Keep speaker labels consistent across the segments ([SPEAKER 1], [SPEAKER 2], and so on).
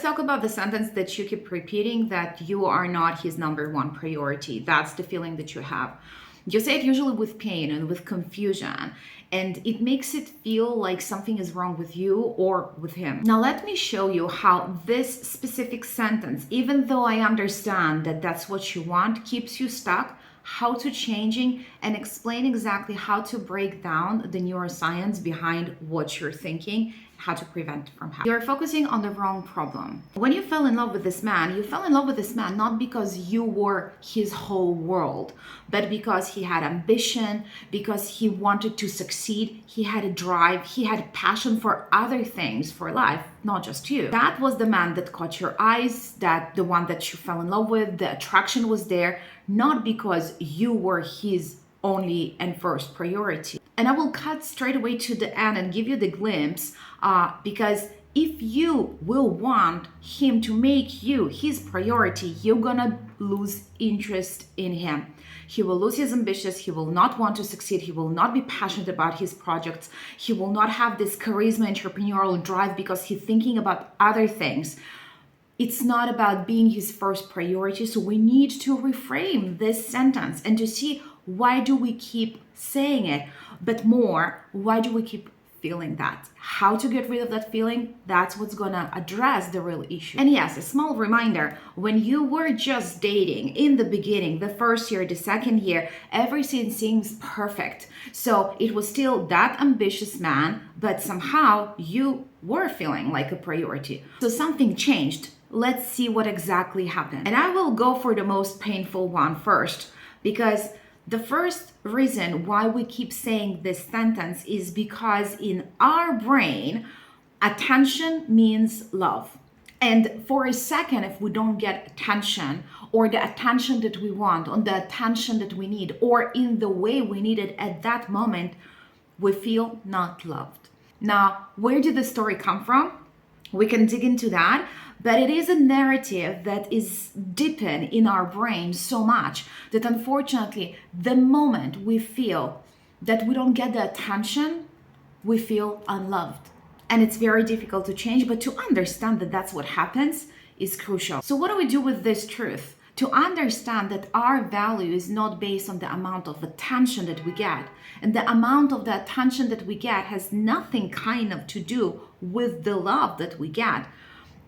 [SPEAKER 1] talk about the sentence that you keep repeating, that you are not his number one priority. That's the feeling that you have. You say it usually with pain and with confusion, and it makes it feel like something is wrong with you or with him. Now, let me show you how this specific sentence, even though I understand that that's what you want, keeps you stuck, how to changing, and explain exactly how to break down the neuroscience behind what you're thinking, how to prevent it from happening. You're focusing on the wrong problem. When you fell in love with this man, you fell in love with this man not because you were his whole world, but because he had ambition, because he wanted to succeed, he had a drive, he had a passion for other things, for life, not just you. That was the man that caught your eyes, that the one that you fell in love with, the attraction was there, not because you were his only and first priority. And I will cut straight away to the end and give you the glimpse, because if you will want him to make you his priority, you're gonna lose interest in him. He will lose his ambitions. He will not want to succeed. He will not be passionate about his projects. He will not have this charisma, entrepreneurial drive because he's thinking about other things. It's not about being his first priority. So we need to reframe this sentence and to see, why do we keep saying it? But more, why do we keep feeling that? How to get rid of that feeling? That's what's gonna address the real issue. And yes, a small reminder, when you were just dating in the beginning, the first year, the second year, everything seems perfect. So it was still that ambitious man, but somehow you were feeling like a priority. So something changed. Let's see what exactly happened. And I will go for the most painful one first, because the first reason why we keep saying this sentence is because in our brain, attention means love. And for a second, if we don't get attention, or the attention that we want, or the attention that we need, or in the way we need it at that moment, we feel not loved. Now, where did the story come from? We can dig into that, but it is a narrative that is deepened in our brain so much that unfortunately, the moment we feel that we don't get the attention, we feel unloved. And it's very difficult to change, but to understand that that's what happens is crucial. So what do we do with this truth? To understand that our value is not based on the amount of attention that we get. And the amount of the attention that we get has nothing kind of to do with the love that we get.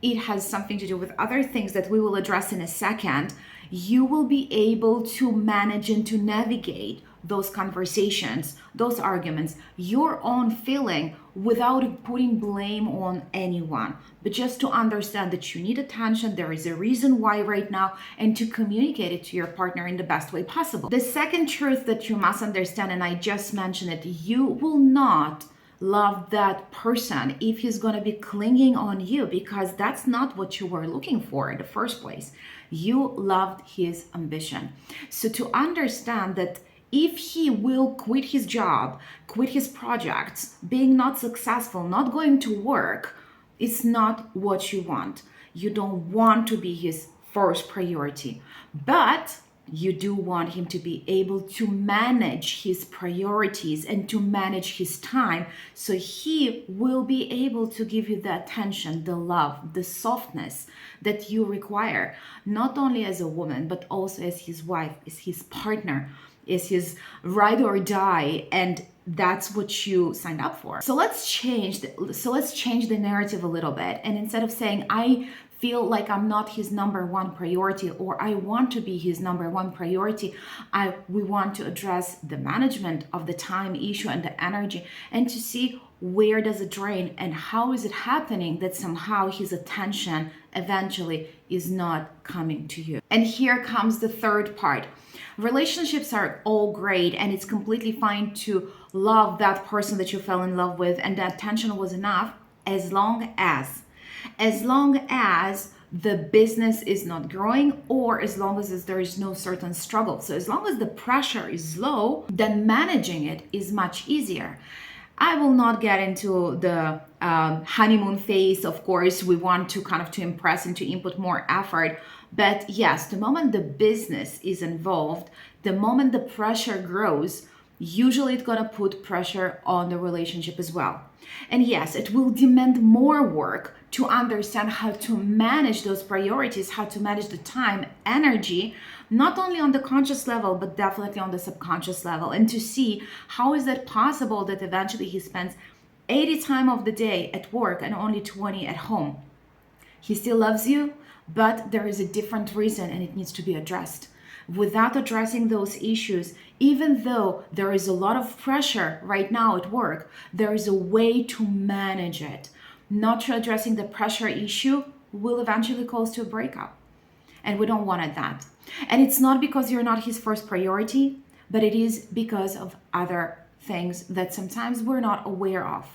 [SPEAKER 1] It has something to do with other things that we will address in a second. You will be able to manage and to navigate those conversations, those arguments, your own feeling without putting blame on anyone, but just to understand that you need attention, there is a reason why right now, and to communicate it to your partner in the best way possible. The second truth that you must understand, and I just mentioned it, you will not love that person if he's going to be clinging on you, because that's not what you were looking for in the first place. You loved his ambition. So to understand that if he will quit his job, quit his projects, being not successful, not going to work, it's not what you want. You don't want to be his first priority, but you do want him to be able to manage his priorities and to manage his time, so he will be able to give you the attention, the love, the softness that you require, not only as a woman, but also as his wife, as his partner, is his ride or die, and that's what you signed up for. So let's change the narrative a little bit, and instead of saying I feel like I'm not his number one priority, or I want to be his number one priority, we want to address the management of the time issue and the energy, and to see where does it drain and how is it happening that somehow his attention eventually is not coming to you. And here comes the third part. Relationships are all great, and it's completely fine to love that person that you fell in love with and the attention was enough, as long as the business is not growing, or as long as there is no certain struggle. So as long as the pressure is low, then managing it is much easier. I will not get into the honeymoon phase. Of course, we want to kind of to impress and to input more effort. But yes, the moment the business is involved, the moment the pressure grows, usually it's gonna put pressure on the relationship as well. And yes, it will demand more work to understand how to manage those priorities, how to manage the time, energy, not only on the conscious level, but definitely on the subconscious level, and to see how is it possible that eventually he spends 80 time of the day at work and only 20 at home. He still loves you, but there is a different reason and it needs to be addressed. Without addressing those issues, even though there is a lot of pressure right now at work, there is a way to manage it. Not addressing the pressure issue will eventually cause to a breakup. And we don't want that. And it's not because you're not his first priority, but it is because of other things that sometimes we're not aware of.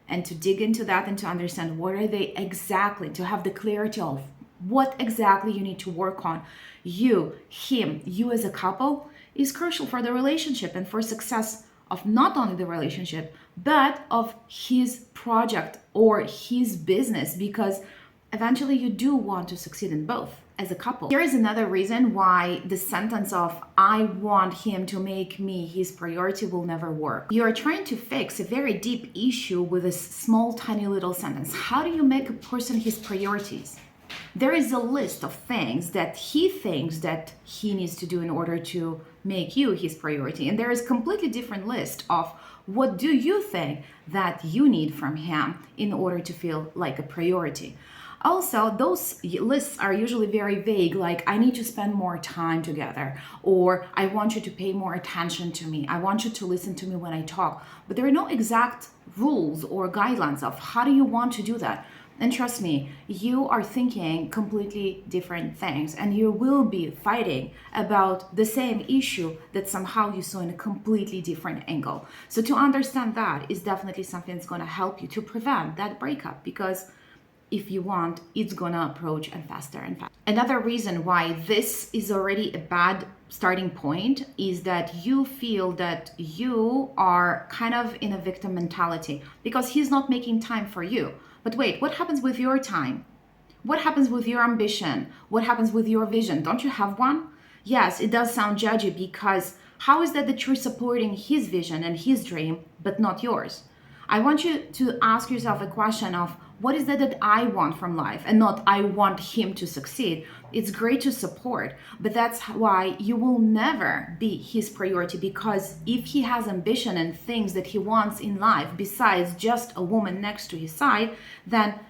[SPEAKER 1] And to dig into that and to understand what are they exactly, to have the clarity of what exactly you need to work on, you, him, you as a couple, is crucial for the relationship and for success of not only the relationship, but of his project or his business, because eventually you do want to succeed in both as a couple. Here is another reason why the sentence of "I want him to make me his priority" will never work. You are trying to fix a very deep issue with a small, tiny little sentence. How do you make a person his priorities? There is a list of things that he thinks that he needs to do in order to make you his priority. And there is a completely different list of what do you think that you need from him in order to feel like a priority. Also, those lists are usually very vague, like I need to spend more time together, or I want you to pay more attention to me, I want you to listen to me when I talk. But there are no exact rules or guidelines of how do you want to do that. And trust me, you are thinking completely different things, and you will be fighting about the same issue that somehow you saw in a completely different angle. So to understand that is definitely something that's going to help you to prevent that breakup, because if you want, it's gonna approach and faster and faster. Another reason why this is already a bad starting point is that you feel that you are kind of in a victim mentality because he's not making time for you. But wait, what happens with your time? What happens with your ambition? What happens with your vision? Don't you have one? Yes, it does sound judgy, because how is that you're supporting his vision and his dream, but not yours? I want you to ask yourself a question of, what is that I want from life, and not I want him to succeed. It's great to support, but that's why you will never be his priority, because if he has ambition and things that he wants in life besides just a woman next to his side, then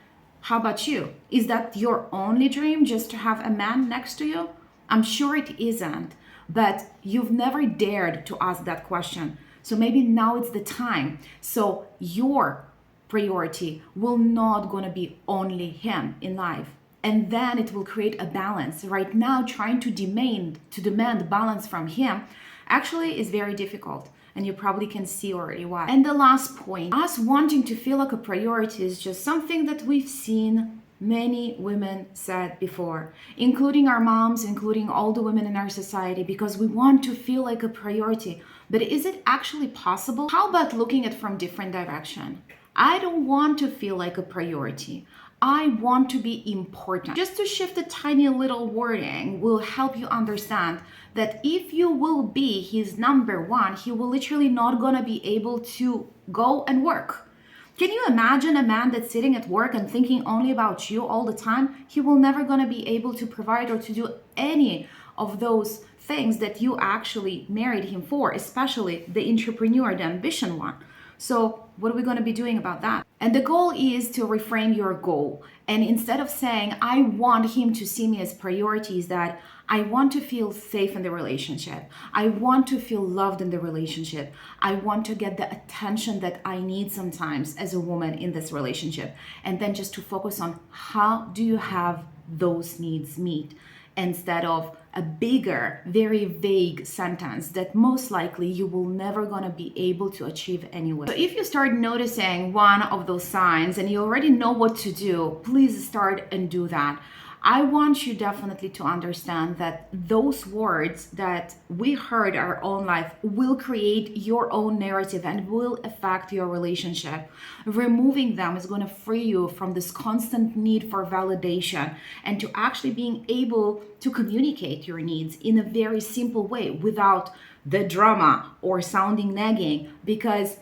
[SPEAKER 1] how about you? Is that your only dream, just to have a man next to you? I'm sure it isn't, but you've never dared to ask that question. So maybe now it's the time. So your priority will not gonna be only him in life, and then it will create a balance. Right now, trying to demand balance from him actually is very difficult, and you probably can see already why. And the last point, us wanting to feel like a priority is just something that we've seen many women said before, including our moms, including all the women in our society, because we want to feel like a priority. But is it actually possible? How about looking at it from different direction? I don't want to feel like a priority. I want to be important. Just to shift a tiny little wording will help you understand that if you will be his number one, he will literally not gonna be able to go and work. Can you imagine a man that's sitting at work and thinking only about you all the time? He will never gonna be able to provide or to do any of those things that you actually married him for, especially the entrepreneur, the ambition one. So what are we going to be doing about that? And the goal is to reframe your goal. And instead of saying, I want him to see me as priorities, that I want to feel safe in the relationship. I want to feel loved in the relationship. I want to get the attention that I need sometimes as a woman in this relationship. And then just to focus on how do you have those needs meet, instead of a bigger, very vague sentence that most likely you will never gonna be able to achieve anyway. So if you start noticing one of those signs and you already know what to do, please start and do that. I want you definitely to understand that those words that we heard our own life will create your own narrative and will affect your relationship. Removing them is going to free you from this constant need for validation and to actually being able to communicate your needs in a very simple way without the drama or sounding nagging, because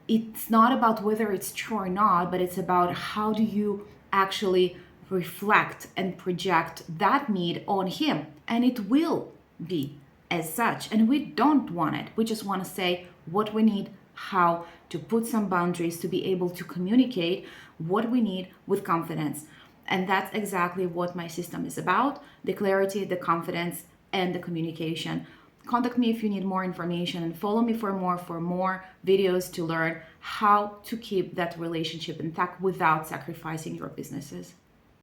[SPEAKER 1] it's not about whether it's true or not, but it's about how do you actually reflect and project that need on him. And it will be as such. And we don't want it. We just want to say what we need, how to put some boundaries to be able to communicate what we need with confidence. And that's exactly what my system is about: the clarity, the confidence, and the communication. Contact me if you need more information, and follow me for more videos to learn how to keep that relationship intact without sacrificing your businesses.